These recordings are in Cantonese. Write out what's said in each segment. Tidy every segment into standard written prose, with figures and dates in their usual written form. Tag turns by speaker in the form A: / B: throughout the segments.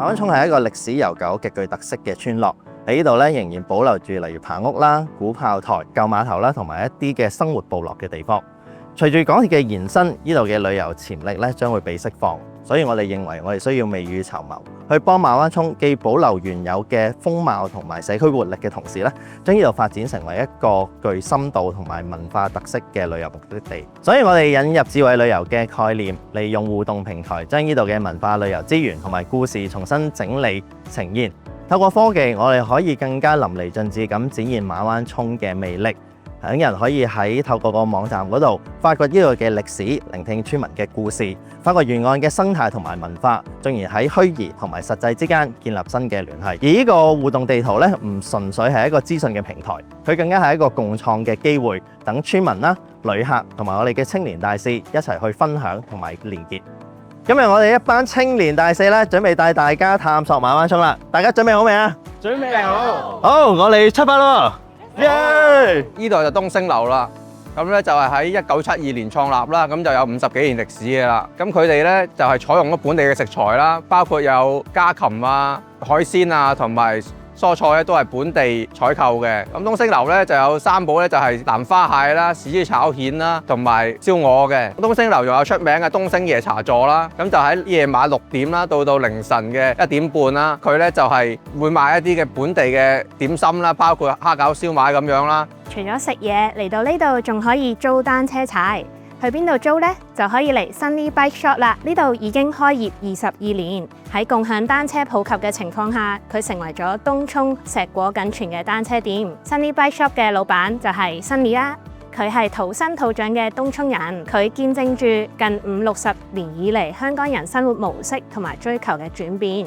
A: 灣涌係一個歷史悠久、極具特色嘅村落。喺呢度咧，仍然保留住例如棚屋啦、古炮台、舊碼頭啦，同埋一啲嘅生活部落嘅地方。隨住港鐵嘅延伸，呢度嘅旅遊潛力咧將會被釋放，所以我哋認為我哋需要未雨綢繆，去幫馬灣涌既保留原有嘅風貌同埋社區活力嘅同時咧，將呢度發展成為一個具深度同埋文化特色嘅旅遊目的地。所以我哋引入智慧旅遊嘅概念，利用互動平台，將呢度嘅文化旅遊資源同埋故事重新整理呈現。透過科技，我哋可以更加淋漓盡致咁展現馬灣涌嘅魅力。等人可以喺透過個網站嗰度發掘呢度嘅歷史，聆聽村民嘅故事，發掘沿岸嘅生態同埋文化，進而喺虛擬同埋實際之間建立新嘅聯繫。而呢個互動地圖咧，唔純粹係一個資訊嘅平台，佢更加係一個共創嘅機會，等村民啦、旅客同埋我哋嘅青年大使一齊去分享同埋連結。今日我哋一班青年大使咧，準備帶大家探索馬灣涌啦！大家準備好未啊？
B: 準備好。
A: 好，我哋出發咯！耶！
B: 呢度就東星樓啦，咁咧就係喺1972年創立啦，咁就有50幾年歷史嘅啦。咁佢哋咧就係採用咗本地嘅食材啦，包括有家禽啊、海鮮啊同埋蔬菜咧都係本地採購嘅。咁東星樓咧就有三寶咧，就係南花蟹啦、豉椒炒蜆啦，同埋燒鵝嘅。東星樓仲有出名嘅東星夜茶座啦，咁就喺夜晚6點啦，到凌晨嘅1點半啦，佢咧就係會賣一啲嘅本地嘅點心啦，包括蝦餃、燒賣咁樣啦。
C: 除咗食嘢，嚟到呢度仲可以租單車踩。去邊度租呢？就可以嚟 Sunny Bike Shop 啦。呢度已經開業22年，喺共享單車普及嘅情況下，佢成為咗東涌碩果僅存嘅單車店。Sunny Bike Shop 嘅老闆就係 Sunny 啦，佢係土生土長嘅東涌人，佢見證住近50-60年以嚟香港人生活模式同埋追求嘅轉變。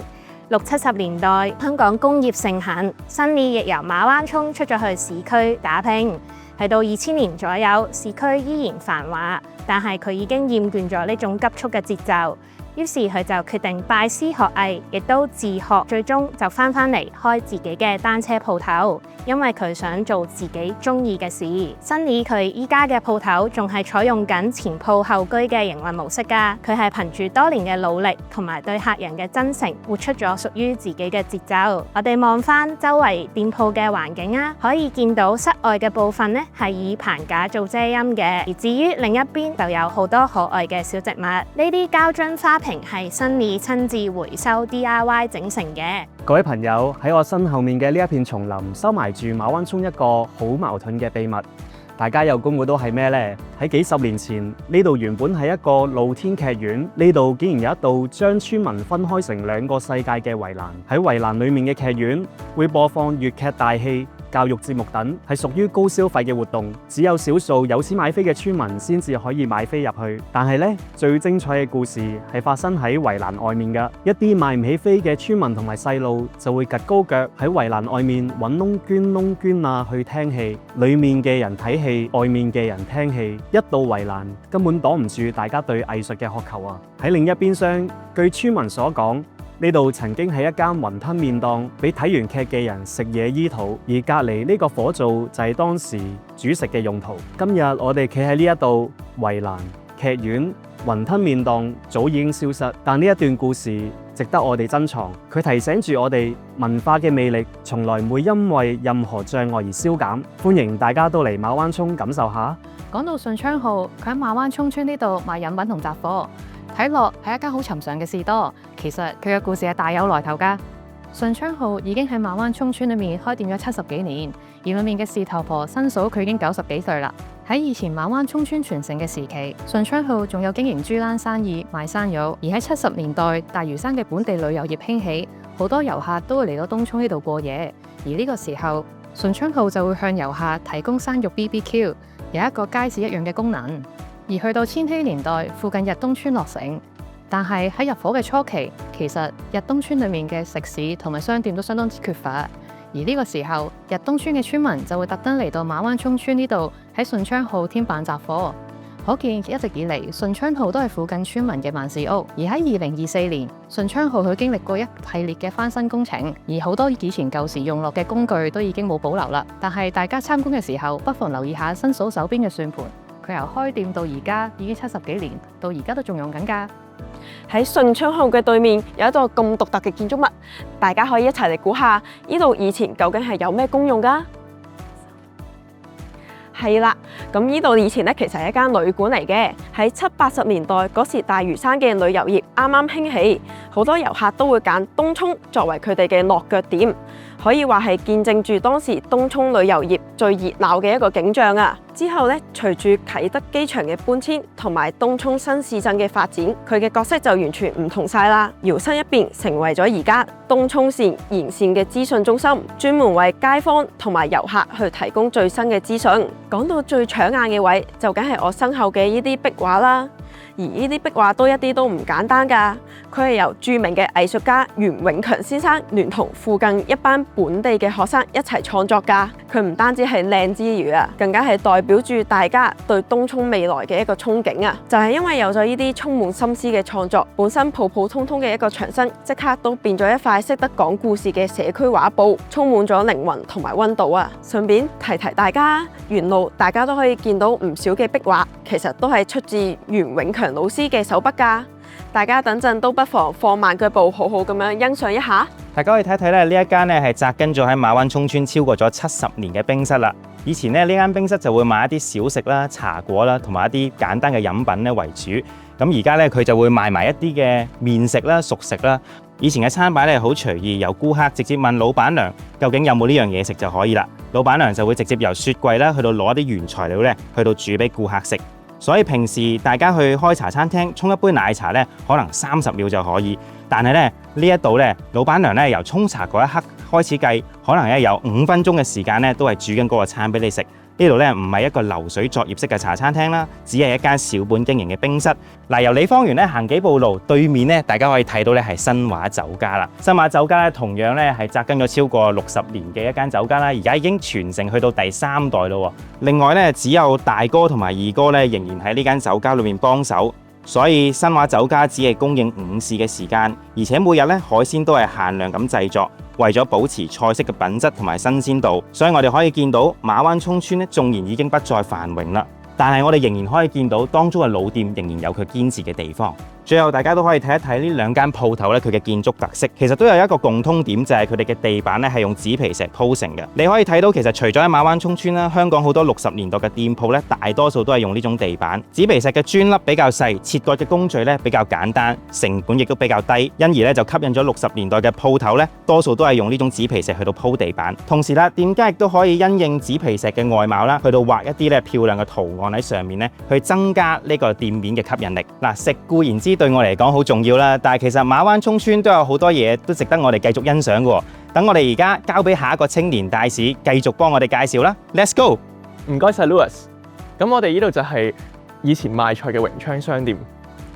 C: 60-70年代香港工業盛行，Sunny亦由馬灣涌出咗去市區打拼。係到2000年左右，市區依然繁華，但係佢已經厭倦咗呢種急速嘅節奏，於是佢就決定拜師學藝，亦都自學，最終就翻嚟開自己嘅單車鋪頭，因為佢想做自己中意嘅事。Sunny佢依家嘅鋪頭仲係採用緊前鋪後居嘅營運模式㗎，佢係憑住多年嘅努力同埋對客人嘅真誠，活出咗屬於自己嘅節奏。我哋望翻周圍店鋪嘅環境啊，可以見到室外嘅部分呢係以棚架做遮陰嘅，而至於另一邊就有好多可愛嘅小植物。呢啲膠樽花瓶係Sunny親自回收 DIY 整成嘅。
D: 各位朋友，喺我身後面嘅呢一片叢林收埋住馬灣涌一個好矛盾嘅秘密，大家有估唔估到係咩呢？喺幾十年前，呢度原本係一個露天劇院，呢度竟然有一道將村民分開成兩個世界嘅圍欄。喺圍欄裡面嘅劇院會播放粵劇大戲、教育節目等，係屬於高消費嘅活動，只有少數有錢買飛嘅村民先至可以買飛入去。但係呢，最精彩嘅故事係發生喺圍欄外面㗎。一啲買唔起飛嘅村民同埋細路就會趷高腳喺圍欄外面揾窿捐啊去聽戲，裡面嘅人睇戲，外面嘅人聽戲。一到圍欄根本擋唔住大家對藝術嘅渴求啊！喺另一邊廂，據村民所講，呢度曾經係一間雲吞麵檔，俾睇完劇嘅人食嘢醫肚，而隔離呢個火灶就係當時煮食嘅用途。今日我哋企喺呢一度，圍欄、劇院、雲吞麵檔早已經消失，但呢一段故事值得我哋珍藏。佢提醒住我哋文化嘅魅力，從來唔會因為任何障礙而消減。歡迎大家都嚟馬灣涌感受下。
E: 講到順昌號，佢喺馬灣涌村呢度賣飲品同雜貨。睇落係一間好尋常嘅士多，其實佢嘅故事係大有來頭㗎。順昌號已經喺馬灣涌村裏面開店咗70幾年，而裏面嘅事頭婆新嫂佢已經90幾歲啦。喺以前馬灣涌村全盛嘅時期，順昌號仲有經營豬欄生意賣生肉，而喺70年代大嶼山嘅本地旅遊業興起，好多遊客都會嚟到東涌呢度過夜，而呢個時候順昌號就會向遊客提供生肉 BBQ， 有一個街市一樣嘅功能。而去到千禧年代，附近日東村落成，但係喺入伙嘅初期，其實日東村裏面嘅食肆同埋商店都相當之缺乏。而呢個時候，日東村嘅村民就會特登嚟到馬灣涌村呢度喺順昌號添辦雜貨。可見一直以嚟，順昌號都係附近村民嘅萬事屋。而喺2024年，順昌號佢經歷過一系列嘅翻新工程，而好多以前舊時用落嘅工具都已經冇保留啦。但係大家參觀嘅時候，不妨留意下新嫂手邊嘅算盤。佢由開店到而家已經70幾年，到而家都仲用緊㗎。
F: 喺順昌號嘅對面有一座咁獨特嘅建築物，大家可以一齊嚟估下，呢度以前究竟係有咩功用㗎？係啦，咁呢度以前咧其實係一間旅館嚟嘅。喺70、80年代嗰時，大嶼山嘅旅遊業啱啱興起，好多遊客都會揀東涌作為佢哋嘅落腳點，可以話係見證住當時東涌旅遊業最熱鬧嘅一個景象啊！之後咧，隨住啟德機場嘅搬遷同埋東涌新市鎮嘅發展，佢嘅角色就完全唔同晒啦，搖身一變成為咗而家東涌綫沿綫嘅資訊中心，專門為街坊同埋遊客去提供最新嘅資訊。講到最搶眼嘅位，就梗係我身後嘅呢啲壁畫啦。而呢啲壁畫都一啲都唔簡單㗎，佢係由著名嘅藝術家袁永強先生聯同附近一班本地嘅學生一齊創作㗎。佢唔單止係靚之餘啊，更加係代表住大家對東涌未來嘅一個憧憬啊！就係因為有咗呢啲充滿心思嘅創作，本身普普通通嘅一個牆身，即刻都變咗一塊識得講故事嘅社區畫布，充滿咗靈魂同埋溫度啊！順便提提大家，沿路大家都可以見到唔少嘅壁畫，其實都係出自袁永強老師嘅手筆㗎。大家等陣都不妨放慢腳步，好好咁樣欣賞一下。
G: 大家可以睇睇咧，呢一間咧係紮根咗喺馬灣涌村超過咗70年嘅冰室啦。以前咧呢間冰室就會賣一啲小食啦、茶果啦，同埋一啲簡單嘅飲品咧為主。咁而家咧佢就會賣埋一啲嘅麵食啦、熟食啦。以前嘅餐牌咧好隨意，由顧客直接問老闆娘究竟有冇呢樣嘢食就可以啦。老闆娘就會直接由雪櫃啦去到攞啲原材料咧去到煮俾顧客食。所以平時大家去開茶餐廳沖一杯奶茶咧，可能30秒就可以。但係咧呢一度咧，老闆娘咧由沖茶嗰一刻開始計，可能咧有5分鐘嘅時間咧，都係煮緊嗰個餐俾你食。呢度咧唔係一個流水作業式嘅茶餐廳啦，只係一間小本經營嘅冰室。嗱，由李芳園咧行幾步路，對面咧大家可以睇到咧係新華酒家啦。新華酒家咧同樣咧係紮根咗超過60年嘅一間酒家啦，而家已經傳承去到第3代咯。另外咧只有大哥同埋二哥咧仍然喺呢間酒家裏面幫手。所以新華酒家只係供應午市嘅時間，而且每日咧海鮮都係限量咁製作，為咗保持菜式嘅品質同埋新鮮度，所以我哋可以見到馬灣涌村咧縱然已經不再繁榮啦，但係我哋仍然可以見到當中嘅老店仍然有佢堅持嘅地方。最後大家都可以睇一睇呢兩間鋪頭咧，佢嘅建築特色其實都有一個共通點，就係佢哋嘅地板咧係用紙皮石鋪成嘅。你可以睇到其實除咗喺馬灣涌村啦，香港好多60年代嘅店鋪咧，大多數都係用呢種地板。紙皮石嘅磚粒比較細，切割嘅工序咧比較簡單，成本亦都比較低，因而咧就吸引咗60年代嘅鋪頭咧，多數都係用呢種紙皮石去到鋪地板。同時啦，店家亦都可以因應紙皮石嘅外貌啦，去到畫一啲咧漂亮嘅圖案喺上面咧，去增加呢個店面嘅吸引力。嗱，食固然之對我嚟講好重要啦，但係其實馬灣涌村都有好多嘢都值得我哋繼續欣賞嘅。等我哋而家交俾下一個青年大使繼續幫我哋介紹啦。Let's go！
H: 唔該晒 Louis。咁我哋呢度就係以前賣菜嘅榮昌商店。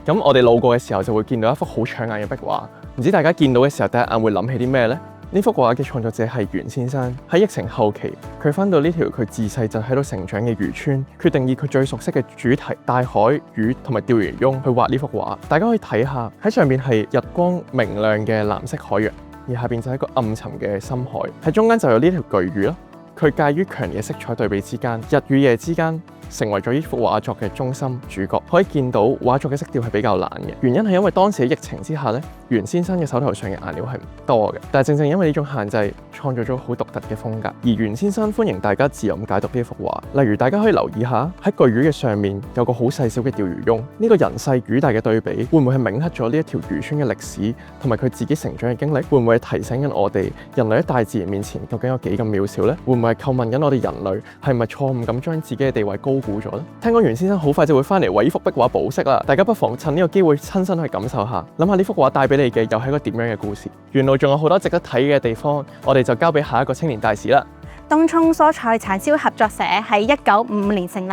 H: 咁我哋路過嘅時候就會見到一幅好搶眼嘅壁畫。唔知大家見到嘅時候第一眼會諗起啲咩呢？呢幅畫嘅創作者係袁先生。喺疫情後期，佢返到呢條佢自細就喺度成長嘅漁村，決定以佢最熟悉嘅主題大海、魚同埋釣魚翁去畫呢幅畫。大家可以睇下，喺上面係日光明亮嘅藍色海洋，而下邊就係一個暗沉嘅深海。喺中間就有呢條巨魚啦，佢介於強烈色彩對比之間，日與夜之間，成為咗呢幅畫作嘅中心主角。可以見到畫作嘅色調係比較冷嘅，原因係因為當時喺疫情之下咧，袁先生嘅手頭上嘅顏料係唔多嘅，但係正正因為呢種限制，創造咗好獨特嘅風格。而袁先生歡迎大家自由咁解讀呢幅畫，例如大家可以留意下喺巨魚嘅上面有個好細小嘅釣魚翁，呢個人細魚大嘅對比，會唔會係銘刻咗呢一條漁村嘅歷史同埋佢自己成長嘅經歷？會唔會係提醒緊我哋人類喺大自然面前究竟有幾咁渺小呢？會唔會係叩問緊我哋人類係咪錯誤咁將自己嘅地位高估咗呢？聽講袁先生好快就會翻嚟為呢幅壁畫保釋啦，大家不妨趁呢個機會親身去感受下，諗下呢幅畫帶俾你嘅又係一個點樣嘅故事。沿路仲有好多值得睇嘅地方，我哋就交俾下一個青年大使啦。
I: 東涌蔬菜產銷合作社喺1955年成立，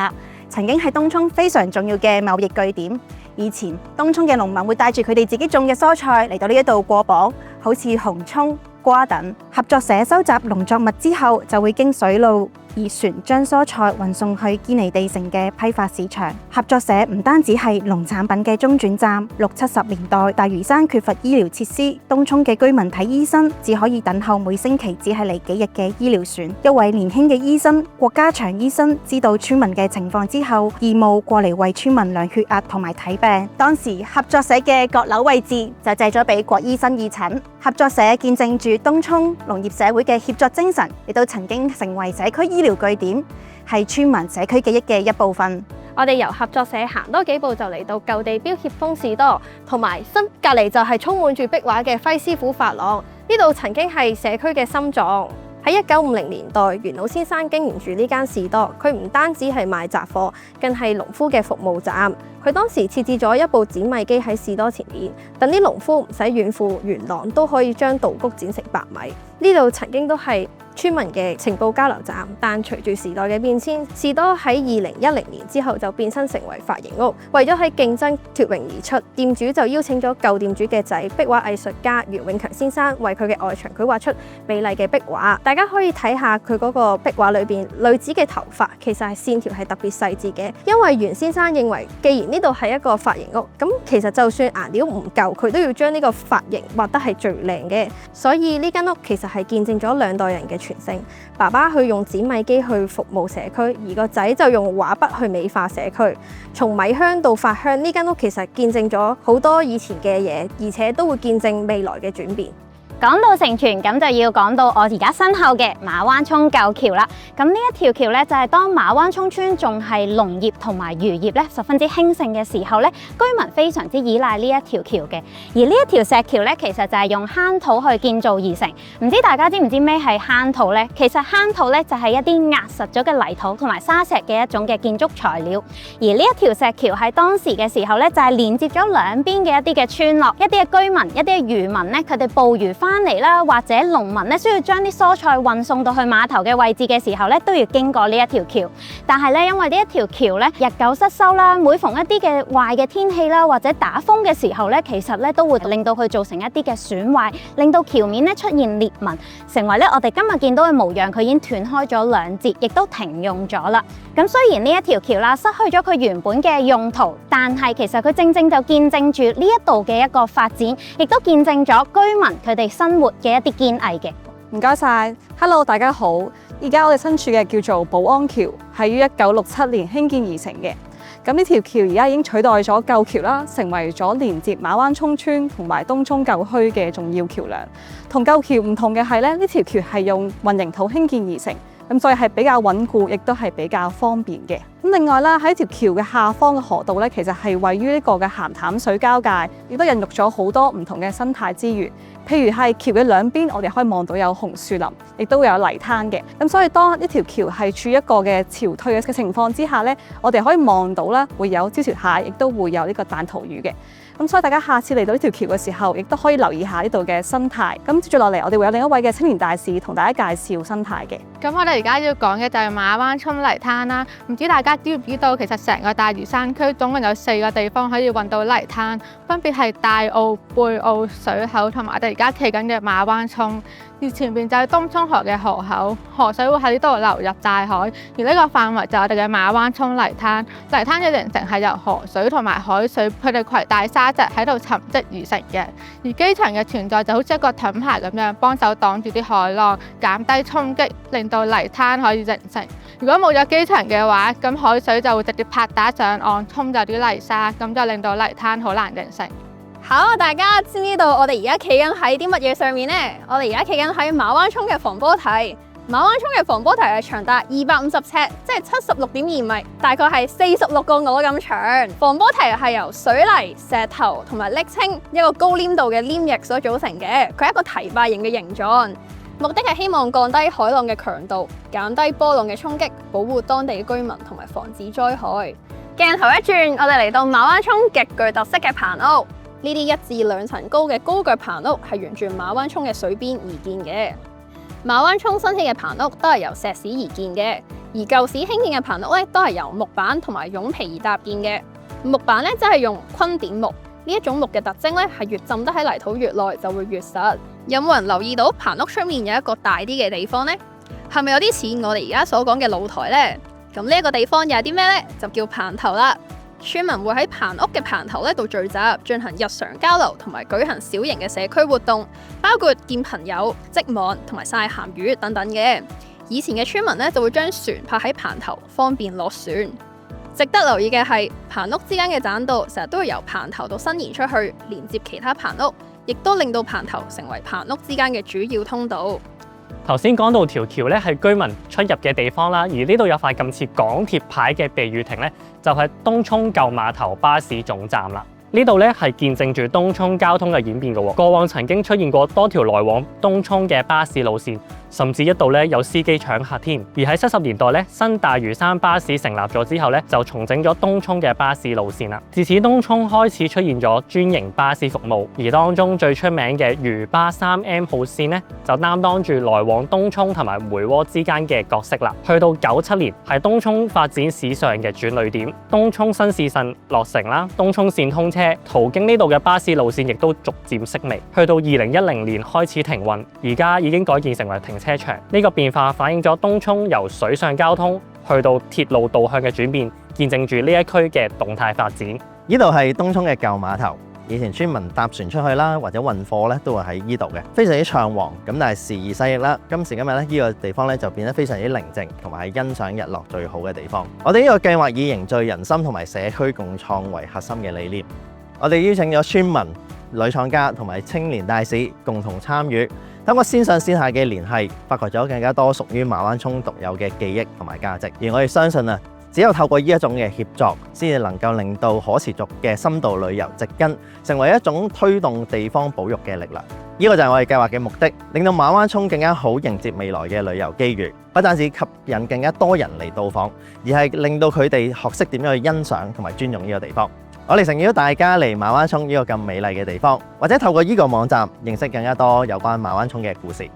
I: 曾經係東涌非常重要嘅貿易據點。以前東涌嘅農民會帶住佢哋自己種嘅蔬菜嚟到呢一度過磅，好似紅蔥、瓜等。合作社收集農作物之後，就會經水路以船將蔬菜運送去堅尼地城嘅批發市場。合作社唔單止係農產品嘅中轉站，60、70年代大嶼山缺乏醫療設施，東涌嘅居民睇醫生只可以等候每星期只係嚟幾日嘅醫療船。一位年輕嘅醫生郭家祥醫生知道村民嘅情況之後，義務過嚟為村民量血壓同埋睇病。當時合作社嘅閣樓位置就借咗俾郭醫生義診。合作社見證住東涌農業社會嘅協作精神，亦都曾經成為社區醫療據點，係村民社區記憶嘅一部分。
C: 我哋由合作社行多幾步就嚟到舊地標協豐士多，同埋新隔離就係充滿住壁畫嘅輝師傅髮廊。呢度曾經係社區嘅心臟。喺1950年代，袁老先生經營住呢間士多，佢唔單止係賣雜貨，更係農夫嘅服務站。佢當時設置咗一部剪米機喺士多前面，等啲農夫唔使遠赴元朗都可以將稻穀剪成白米。呢度曾經都係村民嘅情報交流站，但隨住時代嘅變遷，士多喺2010年之後就變身成為髮型屋。為咗喺競爭脫穎而出，店主就邀請咗舊店主嘅仔壁畫藝術家袁永強先生為佢嘅外牆繪畫出美麗嘅壁畫。大家可以睇下佢嗰個壁畫裏邊女子嘅頭髮，其實係線條係特別細緻嘅。因為袁先生認為，既然呢度係一個髮型屋，咁其實就算顏料唔夠，佢都要將呢個髮型畫得係最靚嘅。所以呢間屋其實係見證咗2代人嘅傳承。爸爸去用剪米機去服務社區，而個仔就用畫筆去美化社區。從米香到髮香，呢間屋其實見證咗好多以前嘅嘢，而且都會見證未來嘅轉變。
J: 講到承傳，咁就要講到我而家身後嘅馬灣涌舊橋啦。咁呢一條橋咧，就係當馬灣涌村仲係農業同埋漁業咧十分之興盛嘅時候咧，居民非常之依賴呢一條橋嘅。而呢一條石橋咧，其實就係用夯土去建造而成。唔知大家知唔知咩係夯土咧？其實夯土咧就係一啲壓實咗嘅泥土同埋沙石嘅一種嘅建築材料。而呢一條石橋喺當時嘅時候咧，就係連接咗兩邊嘅一啲嘅村落、一啲嘅居民、一啲嘅漁民咧，佢哋捕魚翻嚟啦，或者農民咧需要將啲蔬菜運送到去碼頭嘅位置嘅時候咧，都要經過呢一條橋。但係咧，因為呢一條橋咧日久失修啦，每逢一啲嘅壞嘅天氣啦，或者打風嘅時候咧，其實咧都會令到佢造成一啲嘅損壞，令到橋面咧出現裂紋，成為咧我哋今日見到嘅模樣。佢已經斷開咗2截，亦都停用咗啦。咁雖然呢一條橋啦失去咗佢原本嘅用途，但係其實佢正正就見證住呢一度嘅一個發展，亦都見證咗居民佢哋生活嘅一啲堅毅嘅。
K: 唔該晒 ，Hello 大家好，而家我哋身處嘅叫做寶安橋，係於1967年興建而成嘅。咁呢條橋而家已經取代咗舊橋啦，成為咗連接馬灣涌村同埋東涌舊墟嘅重要橋梁。同舊橋唔同嘅係咧，呢條橋係用混凝土興建而成。咁所以係比較穩固，亦都係比較方便嘅。咁另外啦，喺條橋嘅下方嘅河道咧，其實係位於呢個嘅鹹淡水交界，亦都孕育咗好多唔同嘅生態資源。譬如係橋嘅兩邊，我哋可以望到有紅樹林，亦都會有泥灘嘅。咁所以當呢條橋係處於一個嘅潮退嘅情況之下咧，我哋可以望到啦，會有招潮蟹，亦都會有呢個彈塗魚嘅。咁所以大家下次嚟到呢條橋嘅時候，亦都可以留意下呢度嘅生態。咁接住落嚟，我哋會有另一位嘅青年大使同大家介紹生態嘅。
L: 咁我哋而家要講嘅就係馬灣涌泥灘啦。唔知大家知唔知道，其實成個大嶼山區總共有4個地方可以揾到泥灘，分別係大澳、貝澳、水口同埋我哋而家企緊嘅馬灣涌。而前邊就係東涌河嘅河口，河水會喺呢度流入大海，而呢個範圍就係我哋嘅馬灣涌泥灘。泥灘嘅形成係由河水同埋海水佢哋攜帶沙石喺度沉積而成嘅。而基層嘅存在就好似一個盾牌咁樣，幫手擋住啲海浪，減低衝擊，令到泥灘可以形成。如果冇咗基層嘅話，咁海水就會直接拍打上岸，沖走啲泥沙，咁就令到泥灘好難形成。
C: 好，大家知唔知道我哋而家企緊喺啲乜嘢上面呢？我哋而家企緊喺馬灣涌嘅防波堤。馬灣涌嘅防波堤係長達250尺，即係76.2米，大概係46個鵝咁長。防波堤係由水泥、石頭同埋瀝青一個高黏度嘅黏液所組成嘅，佢係一個堤壩形嘅形狀，目的係希望降低海浪嘅強度，減低波浪嘅衝擊，保護當地嘅居民同埋防止災害。鏡頭一轉，我哋嚟到馬灣涌極具特色嘅棚屋。呢啲1至2層高嘅高腳棚屋係沿住馬灣涌嘅水邊而建嘅。馬灣涌新起嘅棚屋都係由石屎而建嘅，而舊時興建嘅棚屋咧都係由木板同埋絨皮而搭建嘅。木板咧即係用昆點木，呢一種木嘅特徵咧係越浸得喺泥土越耐就會越實。有冇人留意到棚屋出面有一個大啲嘅地方呢？
M: 係咪有啲似我哋而家所講嘅露台呢？咁呢一個地方又係啲咩呢？就叫棚頭啦。村民會喺棚屋嘅棚頭呢度聚集，進行日常交流同埋舉行小型嘅社區活動，包括見朋友、織網同埋曬鹹魚等等嘅。以前嘅村民呢就會將船泊喺棚頭，方便落船。值得留意嘅係，棚屋之間嘅棧道成日都會由棚頭到伸延出去，連接其他棚屋，亦都令到棚頭成為棚屋之間嘅主要通道。
D: 頭先講到條橋咧係居民出入嘅地方啦，而呢度有塊咁似港鐵牌嘅避雨亭咧，就係東涌舊碼頭巴士總站啦。呢度咧係見證住東涌交通嘅演變嘅喎。過往曾經出現過多條來往東涌嘅巴士路線，甚至一度咧有司機搶客添。而喺70年代咧，新大嶼山巴士成立咗之後咧，就重整咗東涌嘅巴士路線啦。自此東涌開始出現咗專營巴士服務，而當中最出名嘅漁巴3M 號線咧，就擔當住來往東涌同埋梅窩之間嘅角色啦。去到97年，係東涌發展史上嘅轉捩點，東涌新市鎮落成啦，東涌線通車。途經呢度嘅巴士路線亦都逐漸式微，去到2010年開始停運，而家已經改建成為停車場。呢個變化反映咗東涌由水上交通去到鐵路導向嘅轉變，見證住呢一區嘅動態發展。
A: 呢度係東涌嘅舊碼頭，以前村民搭船出去啦，或者運貨咧都會喺呢度嘅，非常之暢旺。咁但係時移世易啦，今時今日咧呢個地方咧就變得非常之寧靜，同埋係欣賞日落最好嘅地方。我哋呢個計劃以凝聚人心同埋社區共創為核心嘅理念。我哋邀請咗村民、女創家同埋青年大使共同參與，透過線上線下嘅聯繫，發掘咗更加多屬於馬灣涌獨有嘅記憶同埋價值。而我哋相信只有透過呢一種嘅協作，先至能夠令到可持續嘅深度旅遊植根，成為一種推動地方保育嘅力量。呢個就係我哋計劃嘅目的，令到馬灣涌更加好迎接未來嘅旅遊機遇，不單止吸引更加多人嚟到訪，而係令到佢哋學識點樣去欣賞同埋尊重呢個地方。我哋誠邀大家嚟馬灣涌呢個咁美麗嘅地方，或者透過呢個網站認識更加多有關馬灣涌嘅故事。